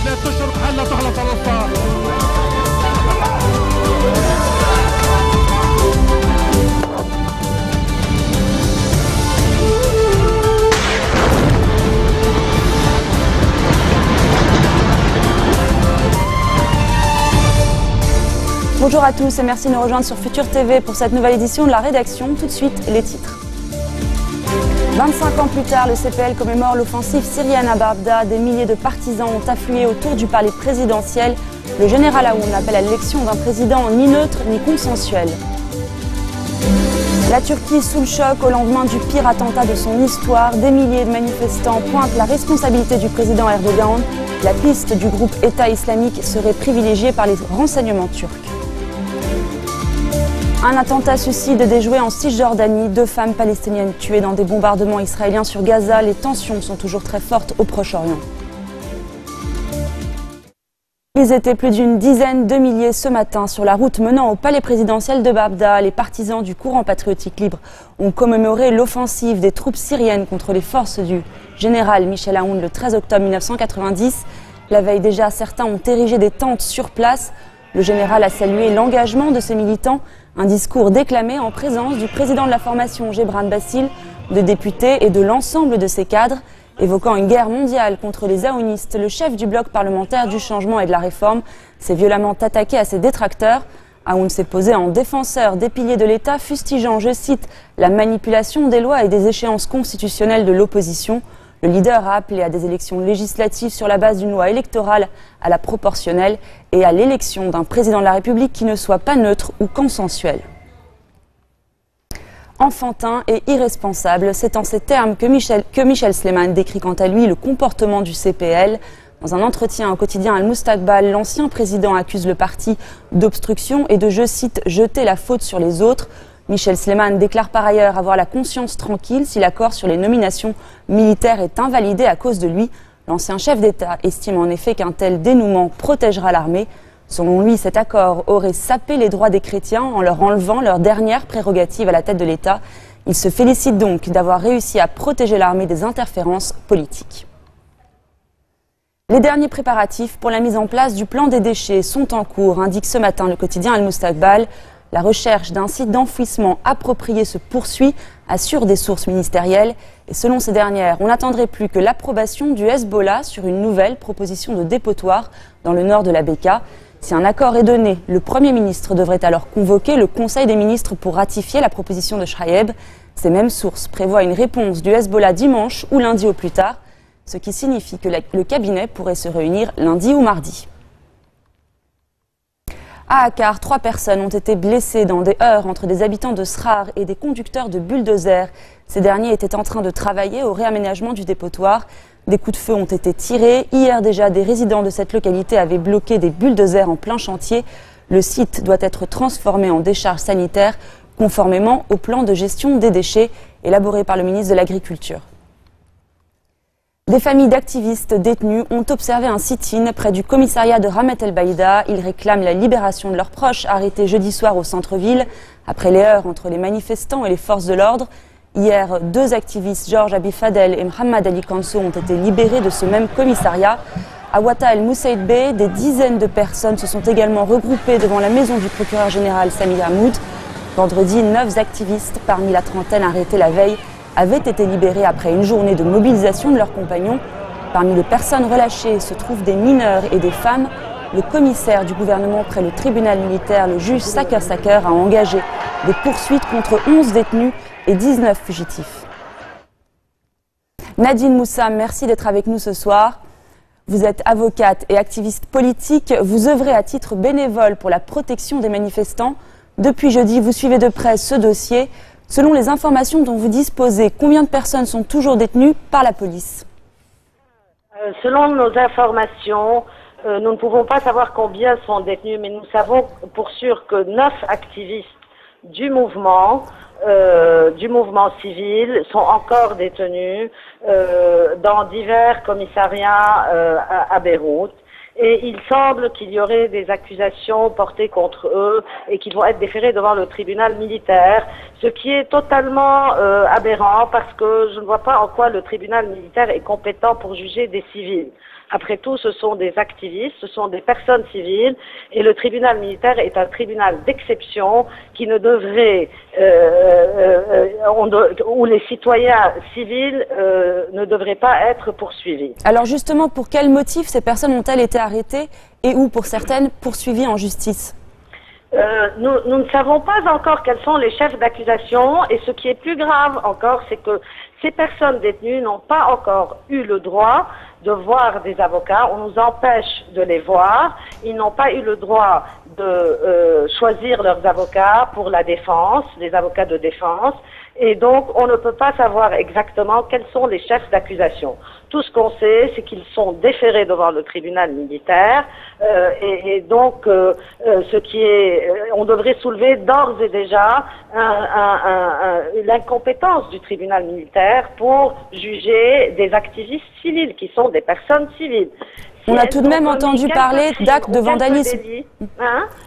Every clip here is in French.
لا تشرب حلا تغلط على الصار. Bonjour à tous et merci de nous rejoindre sur Futur TV pour cette nouvelle édition de la rédaction. Tout de suite, les titres. 25 ans plus tard, le CPL commémore l'offensive syrienne à Barda. Des milliers de partisans ont afflué autour du palais présidentiel. Le général Aoun appelle à l'élection d'un président ni neutre ni consensuel. La Turquie sous le choc au lendemain du pire attentat de son histoire. Des milliers de manifestants pointent la responsabilité du président Erdogan. La piste du groupe État islamique serait privilégiée par les renseignements turcs. Un attentat suicide déjoué en Cisjordanie, 2 femmes palestiniennes tuées dans des bombardements israéliens sur Gaza. Les tensions sont toujours très fortes au Proche-Orient. Ils étaient plus d'une dizaine de milliers ce matin sur la route menant au palais présidentiel de Barda. Les partisans du courant patriotique libre ont commémoré l'offensive des troupes syriennes contre les forces du général Michel Aoun le 13 octobre 1990. La veille déjà, certains ont érigé des tentes sur place. Le général a salué l'engagement de ses militants. Un discours déclamé en présence du président de la formation Gebran Bassil, de députés et de l'ensemble de ses cadres. Évoquant une guerre mondiale contre les aounistes, le chef du bloc parlementaire du changement et de la réforme s'est violemment attaqué à ses détracteurs. Aoun s'est posé en défenseur des piliers de l'État, fustigeant, je cite, la manipulation des lois et des échéances constitutionnelles de l'opposition. Le leader a appelé à des élections législatives sur la base d'une loi électorale à la proportionnelle et à l'élection d'un président de la République qui ne soit pas neutre ou consensuel. Enfantin et irresponsable, c'est en ces termes que Michel Sleiman décrit quant à lui le comportement du CPL. Dans un entretien au quotidien Al-Mustakbal, l'ancien président accuse le parti d'obstruction et de, je cite, jeter la faute sur les autres. Michel Sleiman déclare par ailleurs avoir la conscience tranquille si l'accord sur les nominations militaires est invalidé à cause de lui. L'ancien chef d'État estime en effet qu'un tel dénouement protégera l'armée. Selon lui, cet accord aurait sapé les droits des chrétiens en leur enlevant leur dernière prérogative à la tête de l'État. Il se félicite donc d'avoir réussi à protéger l'armée des interférences politiques. Les derniers préparatifs pour la mise en place du plan des déchets sont en cours, indique ce matin le quotidien Al-Mustakbal. La recherche d'un site d'enfouissement approprié se poursuit, assurent des sources ministérielles. Et selon ces dernières, on n'attendrait plus que l'approbation du Hezbollah sur une nouvelle proposition de dépotoir dans le nord de la Bekaa. Si un accord est donné, le Premier ministre devrait alors convoquer le Conseil des ministres pour ratifier la proposition de Chraïeb. Ces mêmes sources prévoient une réponse du Hezbollah dimanche ou lundi au plus tard, ce qui signifie que le cabinet pourrait se réunir lundi ou mardi. À Akkar, 3 personnes ont été blessées dans des heurts entre des habitants de Srar et des conducteurs de bulldozers. Ces derniers étaient en train de travailler au réaménagement du dépotoir. Des coups de feu ont été tirés. Hier déjà, des résidents de cette localité avaient bloqué des bulldozers en plein chantier. Le site doit être transformé en décharge sanitaire, conformément au plan de gestion des déchets élaboré par le ministre de l'Agriculture. Des familles d'activistes détenus ont observé un sit-in près du commissariat de Ramet El Baïda. Ils réclament la libération de leurs proches arrêtés jeudi soir au centre-ville après les heurts entre les manifestants et les forces de l'ordre. Hier, 2 activistes, Georges Abifadel et Mohamed Ali Kanso, ont été libérés de ce même commissariat. À Ouatta El Moussaïd Bey, des dizaines de personnes se sont également regroupées devant la maison du procureur général Sami Hamoud. Vendredi, 9 activistes, parmi la trentaine arrêtés la veille, avaient été libérés après une journée de mobilisation de leurs compagnons. Parmi les personnes relâchées se trouvent des mineurs et des femmes. Le commissaire du gouvernement près le tribunal militaire, le juge Saker Saker, a engagé des poursuites contre 11 détenus et 19 fugitifs. Nadine Moussa, merci d'être avec nous ce soir. Vous êtes avocate et activiste politique. Vous œuvrez à titre bénévole pour la protection des manifestants. Depuis jeudi, vous suivez de près ce dossier. Selon les informations dont vous disposez, combien de personnes sont toujours détenues par la police? Selon nos informations, nous ne pouvons pas savoir combien sont détenus, mais nous savons pour sûr que 9 activistes du mouvement civil sont encore détenus dans divers commissariats à Beyrouth. Et il semble qu'il y aurait des accusations portées contre eux et qu'ils vont être déférés devant le tribunal militaire, ce qui est totalement aberrant parce que je ne vois pas en quoi le tribunal militaire est compétent pour juger des civils. Après tout, ce sont des activistes, ce sont des personnes civiles, et le tribunal militaire est un tribunal d'exception qui ne devrait, où les citoyens civils ne devraient pas être poursuivis. Alors justement, pour quel motif ces personnes ont-elles été arrêtées et ou, pour certaines, poursuivies en justice ? Nous ne savons pas encore quels sont les chefs d'accusation, et ce qui est plus grave encore, c'est que ces personnes détenues n'ont pas encore eu le droit de voir des avocats. On nous empêche de les voir. Ils n'ont pas eu le droit de choisir leurs avocats pour la défense, les avocats de défense. Et donc, on ne peut pas savoir exactement quels sont les chefs d'accusation. Tout ce qu'on sait, c'est qu'ils sont déférés devant le tribunal militaire. Et donc, ce qui est, on devrait soulever d'ores et déjà l'incompétence du tribunal militaire pour juger des activistes civils, qui sont des personnes civiles. On a tout de même entendu parler d'actes de vandalisme.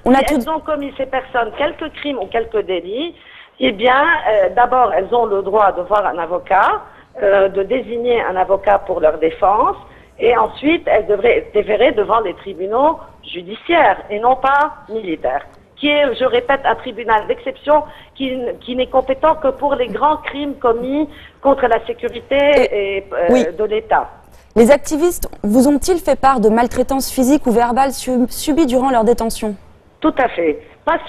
Elles ont commis, ces personnes, quelques crimes ou quelques délits, eh bien, d'abord, elles ont le droit de voir un avocat, de désigner un avocat pour leur défense, et ensuite, elles devraient être déférées devant les tribunaux judiciaires et non pas militaires, qui est, je répète, un tribunal d'exception qui n'est compétent que pour les grands crimes commis contre la sécurité de l'État. Les activistes vous ont-ils fait part de maltraitances physiques ou verbales subies durant leur détention? Tout à fait. Pas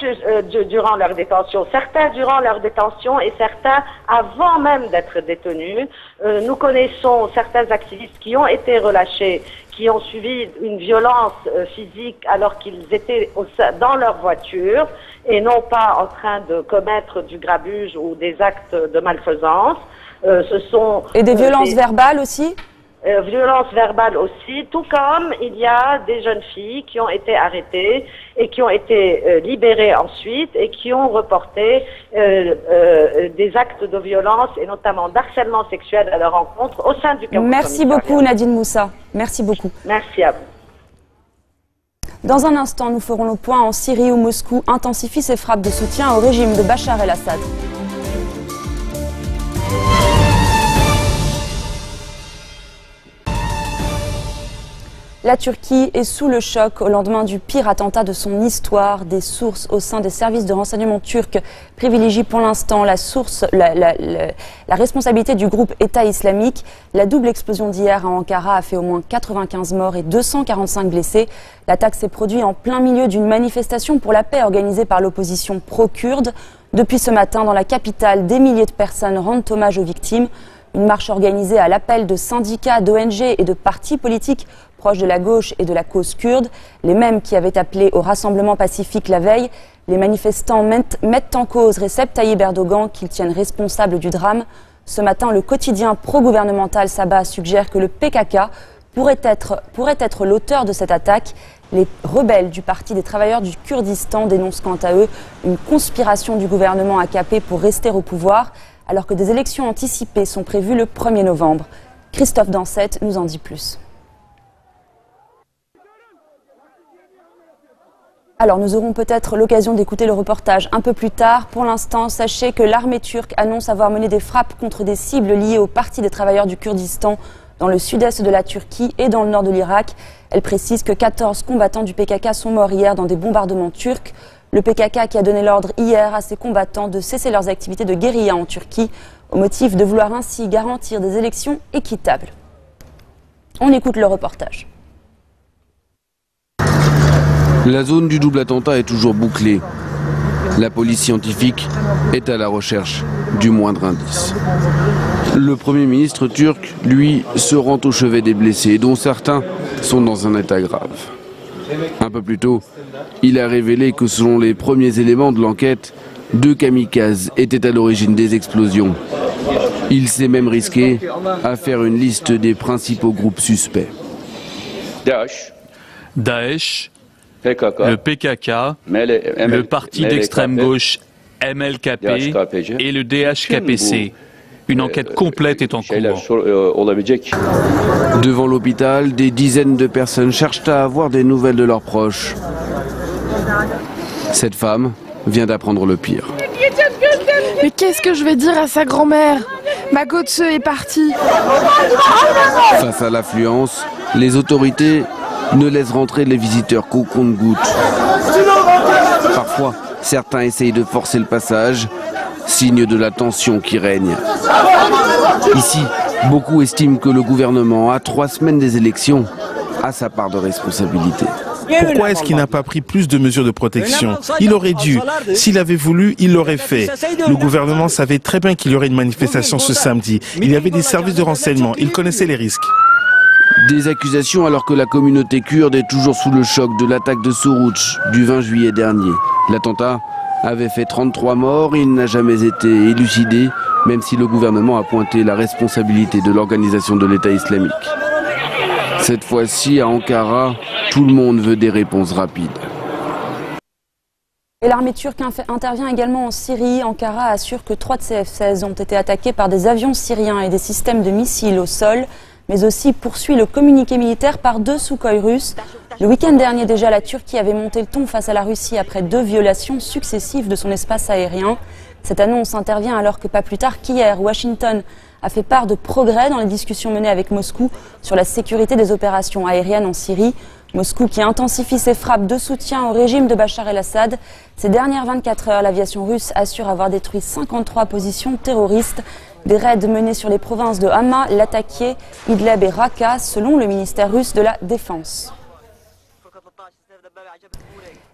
durant leur détention. Certains durant leur détention et certains avant même d'être détenus. Nous connaissons certains activistes qui ont été relâchés, qui ont subi une violence physique alors qu'ils étaient dans leur voiture et non pas en train de commettre du grabuge ou des actes de malfaisance. Et des violences verbales aussi? Violence verbale aussi, tout comme il y a des jeunes filles qui ont été arrêtées et qui ont été libérées ensuite et qui ont reporté des actes de violence et notamment d'harcèlement sexuel à leur encontre au sein du camp. Merci beaucoup Nadine Moussa, merci beaucoup. Merci à vous. Dans un instant, nous ferons le point en Syrie où Moscou intensifie ses frappes de soutien au régime de Bachar el-Assad. La Turquie est sous le choc au lendemain du pire attentat de son histoire. Des sources au sein des services de renseignement turcs privilégient pour l'instant la responsabilité du groupe État islamique. La double explosion d'hier à Ankara a fait au moins 95 morts et 245 blessés. L'attaque s'est produite en plein milieu d'une manifestation pour la paix organisée par l'opposition pro-kurde. Depuis ce matin, dans la capitale, des milliers de personnes rendent hommage aux victimes. Une marche organisée à l'appel de syndicats, d'ONG et de partis politiques proches de la gauche et de la cause kurde, les mêmes qui avaient appelé au rassemblement pacifique la veille. Les manifestants mettent en cause Recep Tayyip Erdogan, qu'ils tiennent responsable du drame. Ce matin, le quotidien pro-gouvernemental Sabah suggère que le PKK pourrait être l'auteur de cette attaque. Les rebelles du Parti des travailleurs du Kurdistan dénoncent quant à eux une conspiration du gouvernement AKP pour rester au pouvoir, alors que des élections anticipées sont prévues le 1er novembre. Christophe Dansette nous en dit plus. Alors nous aurons peut-être l'occasion d'écouter le reportage un peu plus tard. Pour l'instant, sachez que l'armée turque annonce avoir mené des frappes contre des cibles liées au Parti des travailleurs du Kurdistan dans le sud-est de la Turquie et dans le nord de l'Irak. Elle précise que 14 combattants du PKK sont morts hier dans des bombardements turcs. Le PKK qui a donné l'ordre hier à ses combattants de cesser leurs activités de guérilla en Turquie au motif de vouloir ainsi garantir des élections équitables. On écoute le reportage. La zone du double attentat est toujours bouclée. La police scientifique est à la recherche du moindre indice. Le Premier ministre turc, lui, se rend au chevet des blessés, dont certains sont dans un état grave. Un peu plus tôt, il a révélé que selon les premiers éléments de l'enquête, 2 kamikazes étaient à l'origine des explosions. Il s'est même risqué à faire une liste des principaux groupes suspects. Daesh, le PKK, le parti d'extrême gauche MLKP et le DHKPC. Une enquête complète est en cours. Devant l'hôpital, des dizaines de personnes cherchent à avoir des nouvelles de leurs proches. Cette femme vient d'apprendre le pire. Mais qu'est-ce que je vais dire à sa grand-mère? Ma Götze est partie. Face à l'affluence, Les autorités ne laissent rentrer les visiteurs qu'au compte-gouttes. Parfois, certains essayent de forcer le passage, signe de la tension qui règne. Ici, beaucoup estiment que le gouvernement, à 3 semaines des élections, a sa part de responsabilité. Pourquoi est-ce qu'il n'a pas pris plus de mesures de protection? Il aurait dû. S'il avait voulu, il l'aurait fait. Le gouvernement savait très bien qu'il y aurait une manifestation ce samedi. Il y avait des services de renseignement. Il connaissait les risques. Des accusations alors que la communauté kurde est toujours sous le choc de l'attaque de Suruç du 20 juillet dernier. L'attentat avait fait 33 morts et il n'a jamais été élucidé, même si le gouvernement a pointé la responsabilité de l'organisation de l'État islamique. Cette fois-ci, à Ankara, tout le monde veut des réponses rapides. Et l'armée turque intervient également en Syrie. Ankara assure que 3 de ses F-16 ont été attaqués par des avions syriens et des systèmes de missiles au sol, mais aussi poursuit le communiqué militaire par 2 Sukhoi russes. Le week-end dernier déjà, la Turquie avait monté le ton face à la Russie après 2 violations successives de son espace aérien. Cette annonce intervient alors que pas plus tard qu'hier, Washington a fait part de progrès dans les discussions menées avec Moscou sur la sécurité des opérations aériennes en Syrie. Moscou qui intensifie ses frappes de soutien au régime de Bachar el-Assad. Ces dernières 24 heures, l'aviation russe assure avoir détruit 53 positions terroristes. Des raids menés sur les provinces de Hama, Latakia, Idlib et Raqqa, selon le ministère russe de la Défense.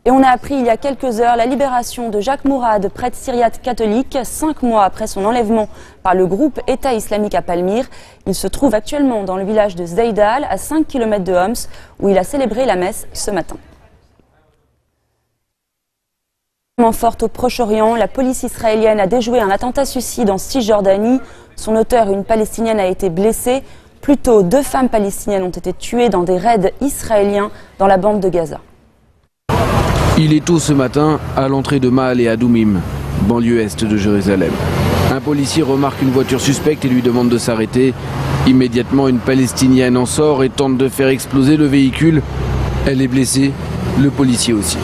Et on a appris il y a quelques heures la libération de Jacques Mourad, prêtre syriaque catholique, 5 mois après son enlèvement par le groupe État islamique à Palmyre. Il se trouve actuellement dans le village de Zeidal, à 5 km de Homs, où il a célébré la messe ce matin. Forte au Proche-Orient, la police israélienne a déjoué un attentat suicide en Cisjordanie. Son auteur, une Palestinienne, a été blessée. Plus tôt, 2 femmes palestiniennes ont été tuées dans des raids israéliens dans la bande de Gaza. Il est tôt ce matin à l'entrée de Maale et Adoumim, banlieue est de Jérusalem. Un policier remarque une voiture suspecte et lui demande de s'arrêter. Immédiatement, une Palestinienne en sort et tente de faire exploser le véhicule. Elle est blessée, le policier aussi.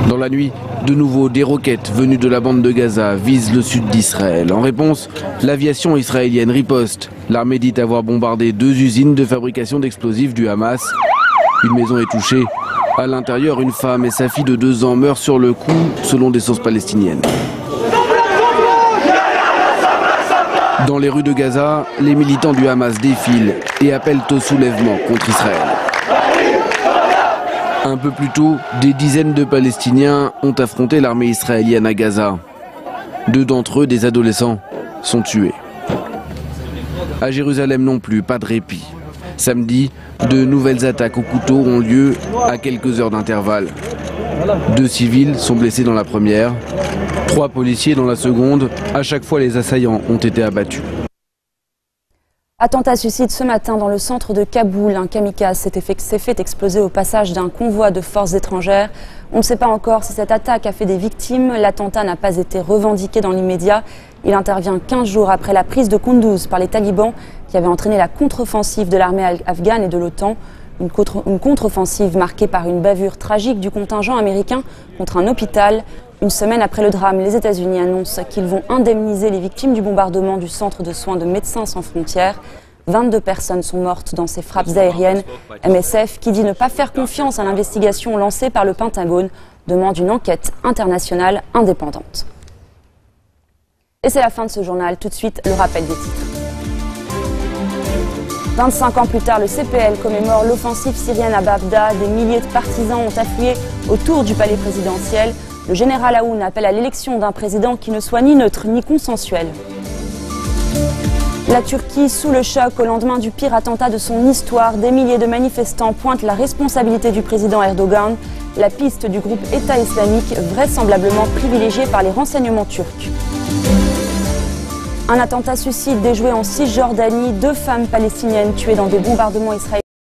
Dans la nuit, de nouveau, des roquettes venues de la bande de Gaza visent le sud d'Israël. En réponse, l'aviation israélienne riposte. L'armée dit avoir bombardé 2 usines de fabrication d'explosifs du Hamas. Une maison est touchée. À l'intérieur, une femme et sa fille de 2 ans meurent sur le coup, selon des sources palestiniennes. Dans les rues de Gaza, les militants du Hamas défilent et appellent au soulèvement contre Israël. Un peu plus tôt, des dizaines de Palestiniens ont affronté l'armée israélienne à Gaza. 2 d'entre eux, des adolescents, sont tués. À Jérusalem non plus, pas de répit. Samedi, de nouvelles attaques au couteau ont lieu à quelques heures d'intervalle. 2 civils sont blessés dans la première, 3 policiers dans la seconde. À chaque fois, les assaillants ont été abattus. Attentat suicide ce matin dans le centre de Kaboul. Un kamikaze s'est fait exploser au passage d'un convoi de forces étrangères. On ne sait pas encore si cette attaque a fait des victimes. L'attentat n'a pas été revendiqué dans l'immédiat. Il intervient 15 jours après la prise de Kunduz par les talibans qui avait entraîné la contre-offensive de l'armée afghane et de l'OTAN. Une contre-offensive marquée par une bavure tragique du contingent américain contre un hôpital. Une semaine après le drame, les États-Unis annoncent qu'ils vont indemniser les victimes du bombardement du centre de soins de Médecins sans frontières. 22 personnes sont mortes dans ces frappes aériennes. MSF, qui dit ne pas faire confiance à l'investigation lancée par le Pentagone, demande une enquête internationale indépendante. Et c'est la fin de ce journal. Tout de suite, le rappel des titres. 25 ans plus tard, le CPL commémore l'offensive syrienne à Babda. Des milliers de partisans ont afflué autour du palais présidentiel. Le général Aoun appelle à l'élection d'un président qui ne soit ni neutre ni consensuel. La Turquie sous le choc au lendemain du pire attentat de son histoire. Des milliers de manifestants pointent la responsabilité du président Erdogan. La piste du groupe État islamique, vraisemblablement privilégiée par les renseignements turcs. Un attentat suicide déjoué en Cisjordanie. 2 femmes palestiniennes tuées dans des bombardements israéliens.